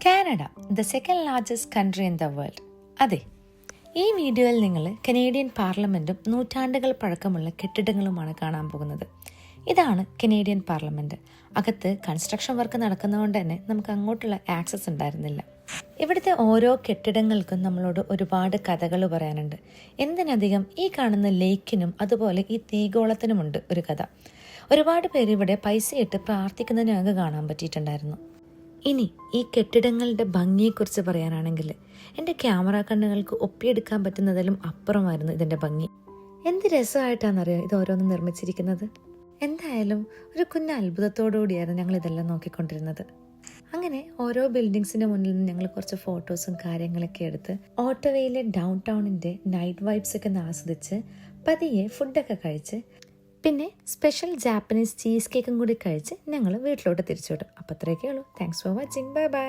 Canada, the second largest country in the world. അതെ, ഈ വീഡിയോയിൽ നിങ്ങൾ കനേഡിയൻ പാർലമെൻറ്റും നൂറ്റാണ്ടുകൾ പഴക്കമുള്ള കെട്ടിടങ്ങളുമാണ് കാണാൻ പോകുന്നത്. ഇതാണ് കനേഡിയൻ പാർലമെൻറ്റ്. അകത്ത് കൺസ്ട്രക്ഷൻ വർക്ക് നടക്കുന്നതുകൊണ്ട് തന്നെ നമുക്ക് അങ്ങോട്ടുള്ള ആക്സസ് ഉണ്ടായിരുന്നില്ല. ഇവിടുത്തെ ഓരോ കെട്ടിടങ്ങൾക്കും നമ്മളോട് ഒരുപാട് കഥകൾ പറയാനുണ്ട്. എന്തിനധികം ഈ കാണുന്ന ലേക്കിനും അതുപോലെ ഈ തീഗോളത്തിനുമുണ്ട് ഒരു കഥ. ഒരുപാട് പേര് ഇവിടെ പൈസയിട്ട് പ്രാർത്ഥിക്കുന്നതിന് ഞങ്ങൾക്ക് കാണാൻ പറ്റിയിട്ടുണ്ടായിരുന്നു. ഇനി ഈ കെട്ടിടങ്ങളുടെ ഭംഗിയെക്കുറിച്ച് പറയാനാണെങ്കിൽ എൻ്റെ ക്യാമറ കണ്ണുകൾക്ക് ഒപ്പിയെടുക്കാൻ പറ്റുന്നതിലും അപ്പുറമായിരുന്നു ഇതിൻ്റെ ഭംഗി. എന്ത് രസമായിട്ടാണെന്നറിയാം ഇത് ഓരോന്നും നിർമ്മിച്ചിരിക്കുന്നത്. എന്തായാലും ഒരു കുഞ്ഞ് അത്ഭുതത്തോടുകൂടിയായിരുന്നു ഞങ്ങൾ ഇതെല്ലാം നോക്കിക്കൊണ്ടിരുന്നത്. അങ്ങനെ ഓരോ ബിൽഡിങ്സിൻ്റെ മുന്നിൽ നിന്ന് ഞങ്ങൾ കുറച്ച് ഫോട്ടോസും കാര്യങ്ങളൊക്കെ എടുത്ത് ഓട്ടോവയിലെ ഡൗൺ ടൗണിൻ്റെ നൈറ്റ് വൈബ്സ് ഒക്കെ ഒന്ന് ആസ്വദിച്ച് പതിയെ ഫുഡൊക്കെ കഴിച്ച് പിന്നെ സ്പെഷ്യൽ ജാപ്പനീസ് ചീസ് കേക്കും കൂടി കഴിച്ച് ഞങ്ങൾ വീട്ടിലോട്ട് തിരിച്ചു വിട്ടു. അപ്പോൾ അത്രയൊക്കെ ഉള്ളൂ. Thanks for watching. Bye bye.